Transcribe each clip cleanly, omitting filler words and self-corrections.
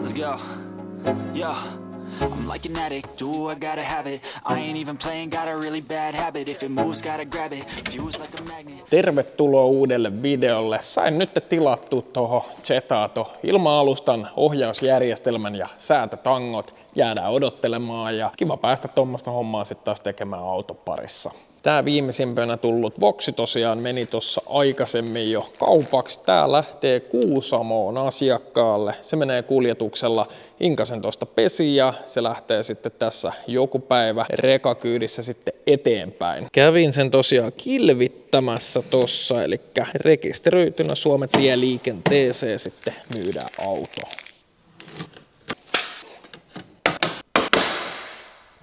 Let's go. Yo, I'm like an addict, do I gotta have it. I ain't even playing, got a really bad habit. If it moves, gotta grab it, fuse like a magnet. Tervetuloa uudelle videolle. Sain nyt tilattua tuohon Zetato ilma-alustan ohjausjärjestelmän ja säätötangot. Jäädään odottelemaan ja kiva päästä tuommoista hommaa sitten taas tekemään autoparissa. Tää viimeisimpänä tullut Voxy tosiaan meni tuossa aikaisemmin jo kaupaksi. Tää lähtee Kuusamoon asiakkaalle. Se menee kuljetuksella. Inkasen tuosta pesi ja se lähtee sitten tässä joku päivä rekakyydissä sitten eteenpäin. Kävin sen tosiaan kilvittämässä tossa, eli rekisteröitynä Suomen tieliikenteeseen sitten myydään auto.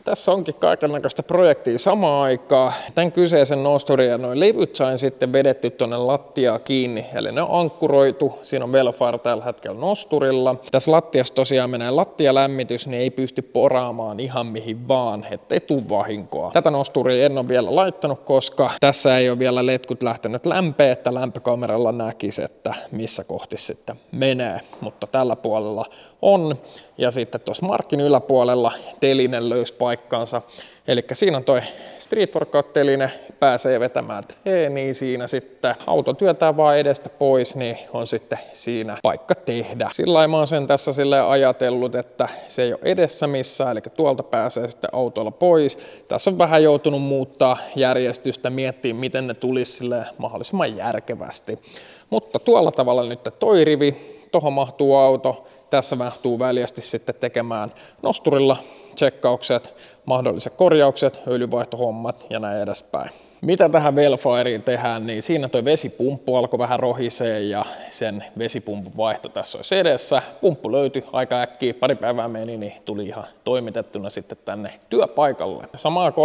Tässä onkin kaikenlaista projektia samaan aikaan. Tämän kyseisen nosturin ja noin levyt sain sitten vedetty tuonne lattiaan kiinni. Eli ne on ankkuroitu. Siinä on Welfare tällä hetkellä nosturilla. Tässä lattiassa tosiaan menee lattialämmitys, niin ei pysty poraamaan ihan mihin vaan, ettei tule vahinkoa. Tätä nosturia en ole vielä laittanut, koska tässä ei ole vielä letkut lähtenyt lämpöön, että lämpökameralla näkisi, että missä kohti sitten menee. Mutta tällä puolella on. Ja sitten tuossa markin yläpuolella teline löysi paikkaansa. Eli siinä on toi Street Workout-teline, pääsee vetämään niin siinä sitten auto työtää vaan edestä pois, niin on sitten siinä paikka tehdä. Sillä mä oon sen tässä silleen ajatellut, että se ei ole edessä missään, eli tuolta pääsee sitten autolla pois. Tässä on vähän joutunut muuttaa järjestystä, miettiä miten ne tulisi silleen mahdollisimman järkevästi. Mutta tuolla tavalla nyt toi rivi, tohon mahtuu auto. Tässä mahtuu väljästi sitten tekemään nosturilla tsekkaukset, mahdolliset korjaukset, öljyvaihtohommat ja näin edespäin. Mitä tähän Welfareen tehdään, niin siinä toi vesipumppu alkoi vähän rohisee ja sen vesipumpun vaihto tässä olisi edessä. Pumppu löytyi aika äkkiä, pari päivää meni, niin tuli ihan toimitettuna sitten tänne työpaikalle. Samaa 3,5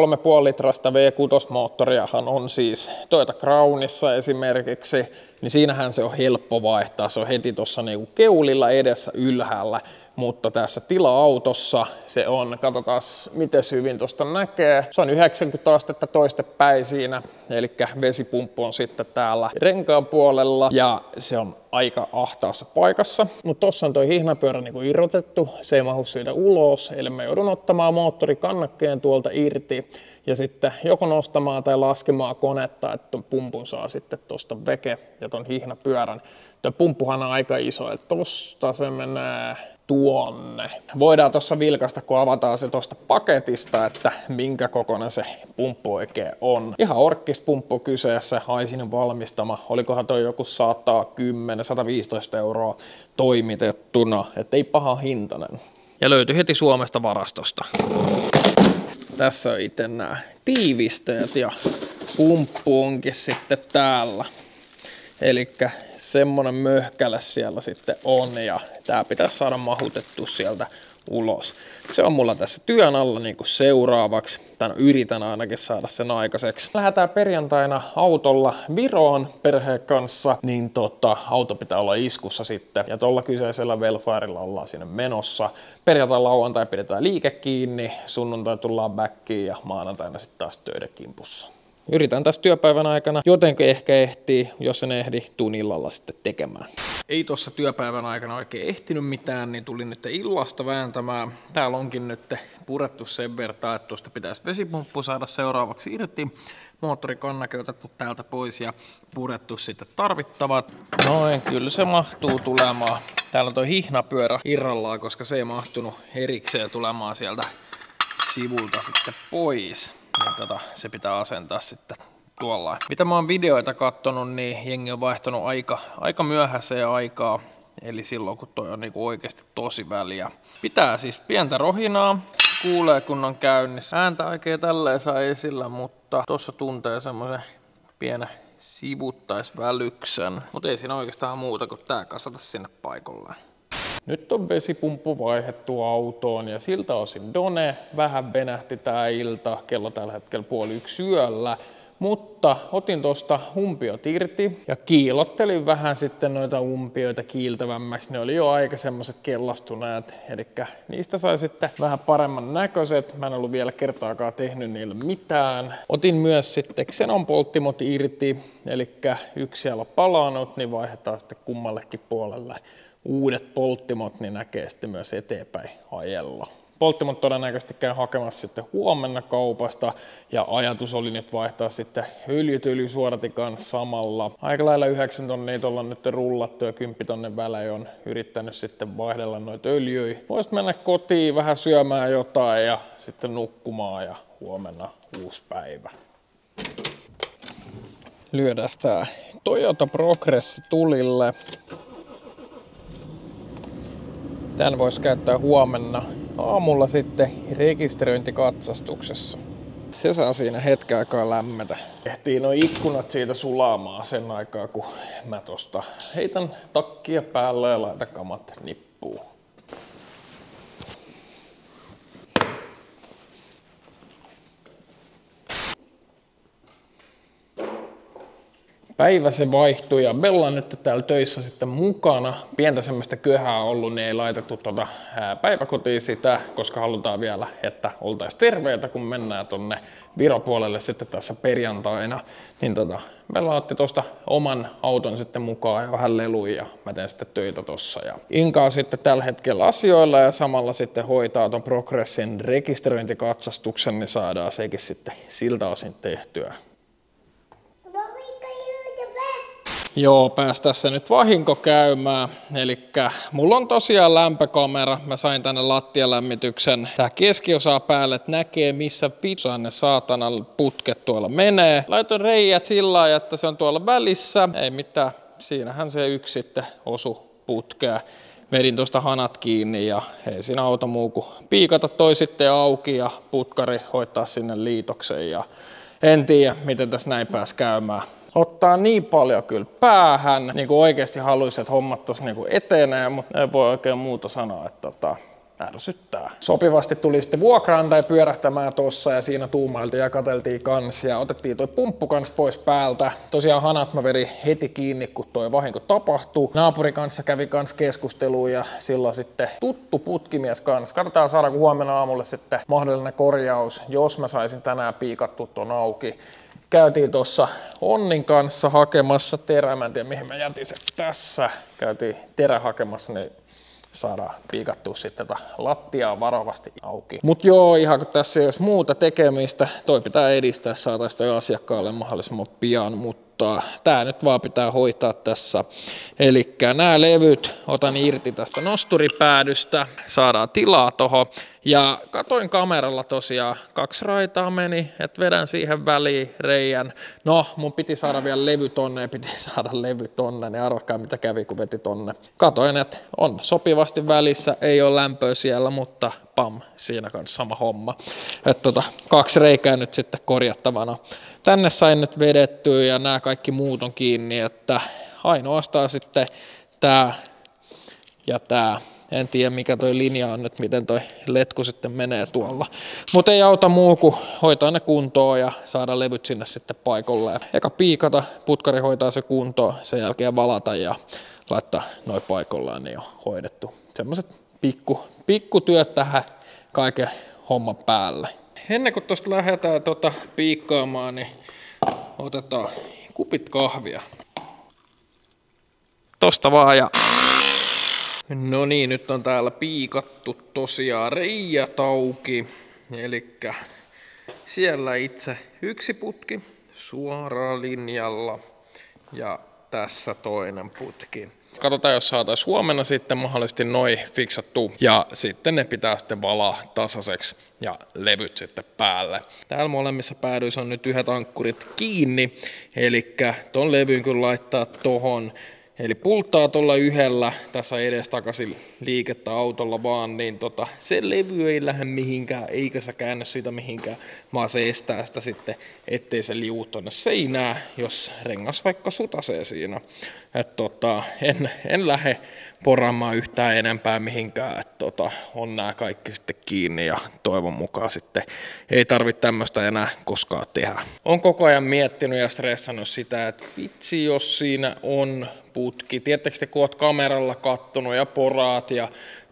litrasta V6-moottoriahan on siis Toyota Crownissa esimerkiksi, niin siinähän se on helppo vaihtaa, se on heti tuossa niinku keulilla edessä ylhäällä. Mutta tässä tila-autossa se on, katsotaan miten hyvin tuosta näkee, se on 90 astetta toistepäin siinä, eli vesipumppu on sitten täällä renkaan puolella ja se on aika ahtaassa paikassa. Mutta tuossa on toi hihnapyörä niinku irrotettu, se ei mahdu siitä ulos, eli mä joudun ottamaan moottorikannakkeen tuolta irti ja sitten joko nostamaan tai laskemaan konetta, että ton pumpun saa sitten tuosta veke ja ton hihnapyörän. Tuo pumppuhan on aika iso, että tosta se menee tuonne. Voidaan tuossa vilkaista, kun avataan se tuosta paketista, että minkä kokoinen se pumppu oikein on. Ihan orkkispumppu kyseessä, Haisinin valmistama. Olikohan toi joku 110-115 euroa toimitettuna, ettei paha hintainen. Ja löytyi heti Suomesta varastosta. Tässä on itse nämä tiivisteet ja pumppu onkin sitten täällä. Elikkä semmonen möhkäle siellä sitten on ja tää pitäisi saada mahutettua sieltä ulos. Se on mulla tässä työn alla niin kuin seuraavaksi, tai yritän ainakin saada sen aikaiseksi. Lähdetään perjantaina autolla Viroon perheen kanssa, niin auto pitää olla iskussa sitten. Ja tuolla kyseisellä Welfarella ollaan sinne menossa. Perjantai lauantai pidetään liike kiinni, sunnuntai tullaan backiin ja maanantaina sitten taas töiden kimpussa. Yritän tässä työpäivän aikana, jotenkin ehkä ehtii, jos en ehdi, tuun illalla sitten tekemään. Ei tuossa työpäivän aikana oikein ehtinyt mitään, niin tulin nyt illasta vääntämään. Täällä onkin nyt purettu sen verran, että tuosta pitäisi vesipumppu saada seuraavaksi irti. Moottorikannake otettu täältä pois ja purettu sitten tarvittavat. Noin, kyllä se mahtuu tulemaan. Täällä on toi hihnapyörä irrallaan, koska se ei mahtunut erikseen tulemaan sieltä sivulta sitten pois. Niin se pitää asentaa sitten tuolla. Mitä mä oon videoita kattonut, niin jengi on vaihtanut aika myöhäiseen aikaa. Eli silloin, kun toi on niinku oikeasti tosi väliä. Pitää siis pientä rohinaa. Kuulee, kun on käynnissä. Ääntä oikein tälleen saa esillä, mutta tossa tuntee semmoisen pienen sivuttaisvälyksen. Mutta ei siinä oikeastaan muuta kuin tää kasata sinne paikalleen. Nyt on vesipumppu vaihdettu autoon ja siltä osin Done. Vähän venähti tää ilta, kello tällä hetkellä 12:30 yöllä. Mutta otin tuosta umpiot irti ja kiilottelin vähän sitten noita umpioita kiiltävämmäksi. Ne oli jo aika semmoiset kellastuneet, eli niistä sai sitten vähän paremman näköiset. Mä en ollut vielä kertaakaan tehnyt niille mitään. Otin myös sitten xenon polttimot irti, eli yksi siellä on palannut, niin vaihdetaan sitten kummallekin puolelle uudet polttimot, niin näkee sitten myös eteenpäin ajella. Polttimot todennäköisesti käy hakemassa sitten huomenna kaupasta ja ajatus oli nyt vaihtaa sitten öljysuodatin kanssa samalla. Aika lailla 9 tonnia tuolla on nyt rullattu ja 10 tonnin välein on yrittänyt sitten vaihdella noita öljyjä. Voisi mennä kotiin vähän syömään jotain ja sitten nukkumaan ja huomenna uusi päivä. Lyödään tää Toyota Progress tulille. Tän voisi käyttää huomenna aamulla sitten rekisteröintikatsastuksessa. Se saa siinä hetken aikaa lämmetä. Ehtii nuo ikkunat siitä sulaamaan sen aikaa, kun mä tosta heitän takkia päälle ja laitan kamat nippuun. Päivä se vaihtui ja Bella on nyt täällä töissä sitten mukana. Pientä semmoista köhää ollut, niin ei laitettu päiväkotiin sitä, koska halutaan vielä, että oltaisiin terveitä, kun mennään tonne Viropuolelle sitten tässä perjantaina. Niin Bella otti tuosta oman auton sitten mukaan ja vähän leluja ja mä teen sitten töitä tossa. Ja Inka sitten tällä hetkellä asioilla ja samalla sitten hoitaa ton Progressin rekisteröintikatsastuksen, niin saadaan sekin sitten siltä osin tehtyä. Joo, päästään se nyt vahinko käymään. Elikkä mulla on tosiaan lämpökamera. Mä sain tänne lattialämmityksen. Tää keskiosaa päälle, että näkee missä pizzaan ne saatanan putket tuolla menee. Laitoin reijät sillä lailla, että se on tuolla välissä. Ei mitään, siinähän se yksi sitten osu putkea. Vedin tuosta hanat kiinni ja ei siinä auta muu kuin piikata toi sitten auki ja putkari hoitaa sinne liitoksen. Ja en tiedä, miten tässä näin pääsi käymään. Ottaa niin paljon kyllä päähän, niin kuin oikeasti haluaisi, että hommat tuossa niin etenee, mutta ei voi oikein muuta sanoa, että ärsyttää. Sopivasti tuli sitten vuokraantaja pyörähtämään tuossa ja siinä tuumailtiin ja katseltiin kans ja otettiin toi pumppu kans pois päältä. Tosiaan hanat mä vedin heti kiinni, kun toi vahinko tapahtui. Naapurin kanssa kävi kans keskustelua ja silloin sitten tuttu putkimies kanssa. Katsotaan saadaanko huomenna aamulle sitten mahdollinen korjaus, jos mä saisin tänään piikattua ton auki. Käytiin tuossa Onnin kanssa hakemassa terää, mä en tiedä mihin mä jätin sen tässä. Käytiin terä hakemassa, niin saadaan piikattua sitten lattiaa varovasti auki. Mut joo, ihan kun tässä ei olisi muuta tekemistä, toi pitää edistää, saataisiin toi asiakkaalle mahdollisimman pian, mutta tää nyt vaan pitää hoitaa tässä. Elikkä nämä levyt otan irti tästä nosturipäädystä, saadaan tilaa tohon. Ja katoin kameralla tosiaan 2 raitaa meni, että vedän siihen väliin reijän. No, mun piti saada vielä levy tonne ja piti saada levy tonne, niin arvakaa mitä kävi kun veti tonne. Katoin, että on sopivasti välissä, ei ole lämpöä siellä, mutta pam, siinä kanssa sama homma. Että 2 reikää nyt sitten korjattavana. Tänne sain nyt vedettyä ja nämä kaikki muut on kiinni, että ainoastaan sitten tää ja tää. En tiedä mikä toi linja on nyt, miten toi letku sitten menee tuolla. Mutta ei auta muu kuin hoitaa ne kuntoon ja saada levyt sinne sitten paikolle. Eka piikata, putkari hoitaa se kuntoon, sen jälkeen valata ja laittaa noin paikollaan, niin on hoidettu. Semmoiset pikkutyöt tähän kaiken homman päälle. Ennen kuin tuosta lähdetään piikkaamaan, niin otetaan kupit kahvia. Tosta vaan ja... No niin, nyt on täällä piikattu tosiaan reijät auki, elikkä siellä itse yksi putki suoraan linjalla ja tässä toinen putki. Katsotaan, jos saataisiin huomenna sitten mahdollisesti noin fiksattua ja sitten ne pitää sitten valaa tasaiseksi ja levyt sitten päälle. Täällä molemmissa päädyissä on nyt yhdet ankkurit kiinni, elikkä ton levyyn kun laittaa tohon. Eli pulttaa tuolla yhdellä, tässä edestakaisin liikettä autolla vaan, niin se levy ei lähde mihinkään, eikä se käännä siitä mihinkään, vaan se estää sitä sitten, ettei se liuu tuonne seinään, jos rengas vaikka sutasee siinä. En lähde poraamaan yhtään enempää mihinkään, että on nämä kaikki sitten kiinni ja toivon mukaan sitten ei tarvitse tämmöistä enää koskaan tehdä. Olen koko ajan miettinyt ja stressannut sitä, että vitsi jos siinä on putki. Tiedättekö te, kun olet kameralla kattonut ja poraat ja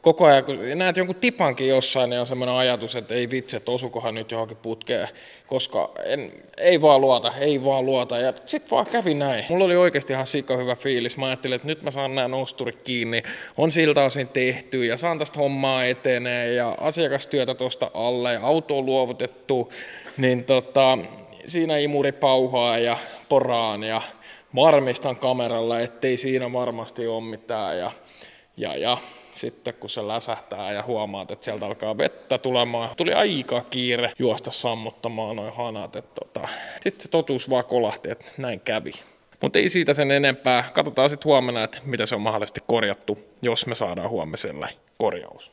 koko ajan kun näet jonkun tipankin jossain, niin on semmoinen ajatus, että ei vitsi, että osukohan nyt johonkin putkeen, koska ei vaan luota. Ja sit vaan kävi näin. Mulla oli oikeasti ihan sika hyvä fiilis. Mä ajattelin, että nyt mä saan nämä nosturit kiinni, on siltä osin tehty ja saan tästä hommaa etenee ja asiakastyötä tuosta alle ja auto on luovutettu, niin siinä imuri pauhaa ja poraan ja varmistan kameralla, ettei siinä varmasti ole mitään ja sitten kun se läsähtää ja huomaat, että sieltä alkaa vettä tulemaan, tuli aika kiire juosta sammuttamaan noin hanat, sitten se totuus vaan kolahti, että näin kävi. Mutta ei siitä sen enempää, katsotaan sitten huomenna, että mitä se on mahdollisesti korjattu, jos me saadaan huomiselle korjaus.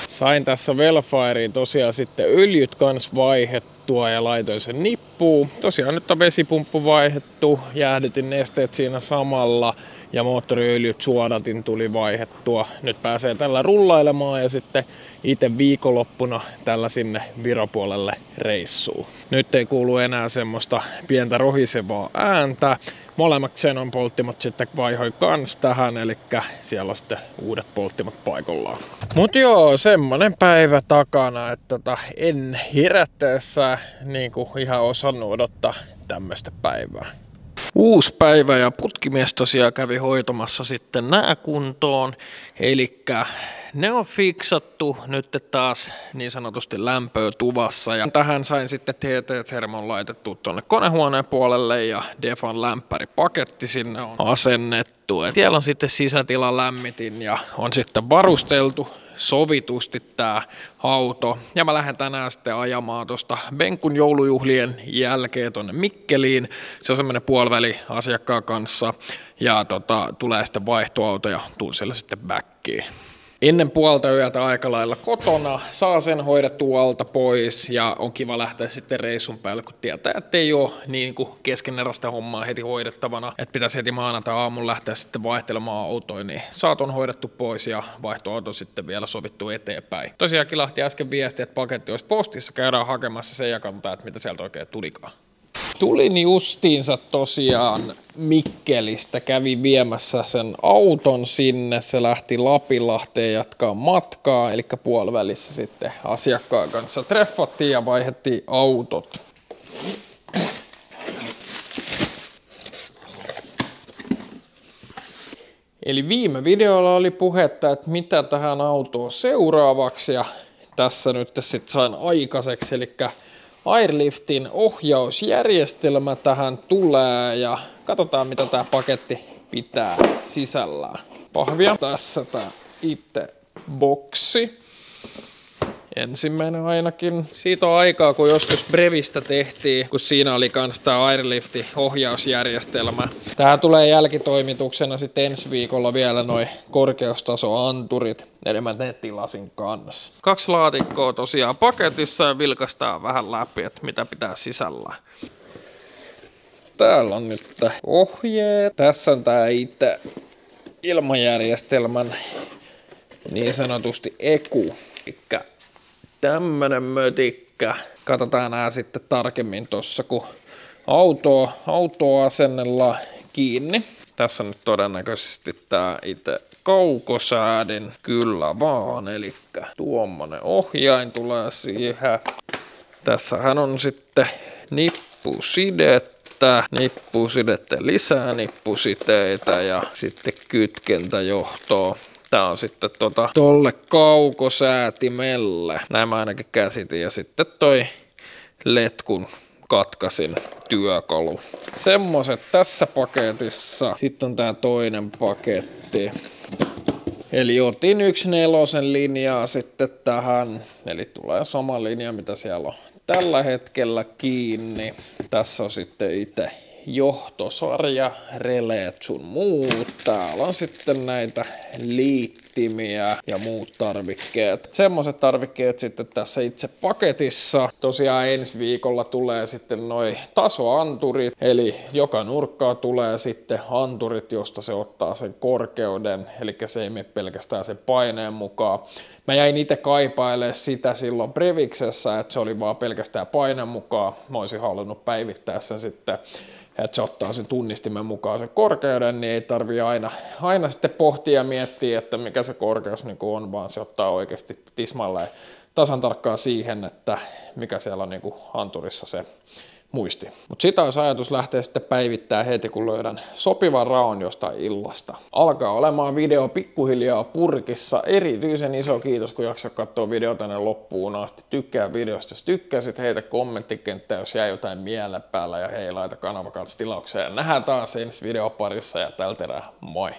Sain tässä Velfireen tosiaan sitten öljyt kans vaihettua ja laitoin sen nippuun. Tosiaan nyt on vesipumppu vaihettu, jäähdytin nesteet siinä samalla ja moottoriöljyt suodatin tuli vaihettua. Nyt pääsee tällä rullailemaan ja sitten itse viikonloppuna tällä sinne Viropuolelle reissuun. Nyt ei kuulu enää semmoista pientä rohisevaa ääntä. Molemmat Xenon polttimot sitten vaihoi kans tähän, eli siellä on sitten uudet polttimot paikallaan. Mut joo, semmonen päivä takana, että en herättäessä niinku ihan osannut odottaa tämmöistä päivää. Uusi päivä ja putkimies tosiaan kävi hoitamassa sitten nää kuntoon, eli ne on fiksattu nyt taas niin sanotusti lämpöä tuvassa ja tähän sain sitten TT-Thermon laitettu tuonne konehuoneen puolelle ja Defan lämpäripaketti sinne on asennettu. Siellä on sitten sisätilan lämmitin ja on sitten varusteltu sovitusti tää auto. Ja mä lähden tänään sitten ajamaan tuosta Benkun joulujuhlien jälkeen tonne Mikkeliin. Se on semmonen puoliväli asiakkaan kanssa ja tulee sitten vaihtoauto ja tuun siellä sitten backiin. Ennen puolta yötä aika lailla kotona, saa sen hoidettua alta pois ja on kiva lähteä sitten reissun päälle, kun tietää, että ei ole niin kuin keskeneräistä hommaa heti hoidettavana, että pitäisi heti maanantai-aamun lähteä sitten vaihtelemaan autoja, niin saat on hoidettu pois ja vaihtoauto sitten vielä sovittu eteenpäin. Tosiaan kilahti äsken viesti, että paketti olisi postissa, käydään hakemassa sen ja katsotaan, että mitä sieltä oikein tulikaan. Tulin justiinsa tosiaan Mikkelistä, kävin viemässä sen auton sinne, se lähti Lapinlahteen jatkaa matkaa, eli puolivälissä sitten asiakkaan kanssa treffattiin ja vaihdettiin autot. Eli viime videolla oli puhetta, että mitä tähän autoon seuraavaksi ja tässä nyt sitten sain aikaiseksi, eli Airliftin ohjausjärjestelmä tähän tulee ja katsotaan mitä tämä paketti pitää sisällään. Pahvia. Tässä tämä itse boksi. Ensimmäinen ainakin. Siitä on aikaa, kun joskus Brevistä tehtiin, kun siinä oli kans tää Airliftin ohjausjärjestelmä. Tää tulee jälkitoimituksena sitten ensi viikolla vielä noi korkeustasoanturit. Eli mä ne tilasin kanssa. 2 laatikkoa tosiaan paketissa ja vilkaistaan vähän läpi, että mitä pitää sisällä. Täällä on nyt ohjeet. Tässä on tää itse ilmajärjestelmän niin sanotusti EKU. Elikkä tämmönen mötikkä. Katsotaan nää sitten tarkemmin tossa, kun autoa asennellaan kiinni. Tässä on nyt todennäköisesti tää itse kaukosäädin. Kyllä vaan, eli tuommoinen ohjain tulee siihen. Tässähän on sitten nippusidettä, lisää nippusiteitä ja sitten kytkentäjohtoa. Tää on sitten tolle kaukosäätimelle. Näin mä ainakin käsitin. Ja sitten toi letkun katkasin työkalu. Semmoset tässä paketissa. Sitten on tää toinen paketti. Eli otin 1/4 linjaa sitten tähän. Eli tulee sama linja mitä siellä on tällä hetkellä kiinni. Tässä on sitten itse johtosarja, releet sun muut. Täällä on sitten näitä liittimiä ja muut tarvikkeet. Semmoiset tarvikkeet sitten tässä itse paketissa. Tosiaan ensi viikolla tulee sitten noi tasoanturit, eli joka nurkkaa tulee sitten anturit, josta se ottaa sen korkeuden, eli se ei mene pelkästään sen paineen mukaan. Mä jäin itse kaipailemaan sitä silloin Breviksessä, että se oli vaan pelkästään paineen mukaan. Mä olisin halunnut päivittää sen sitten että se ottaa sen tunnistimen mukaan sen korkeuden, niin ei tarvitse aina sitten pohtia ja miettiä, että mikä se korkeus niin kuin on, vaan se ottaa oikeasti tismalleen tasan tarkkaan siihen, että mikä siellä on niin kuin anturissa se muisti. Mutta sitä olisi ajatus lähteä sitten päivittämään heti, kun löydän sopivan raon jostain illasta. Alkaa olemaan video pikkuhiljaa purkissa. Erityisen iso kiitos, kun jaksaa katsoa video tänne loppuun asti. Tykkää videosta, jos tykkäsit, heitä kommenttikenttää, jos jäi jotain mielen päällä, ja hei, laita kanava kanssa tilaukseen. Nähdään taas ensi videoparissa, ja tältä erää, moi!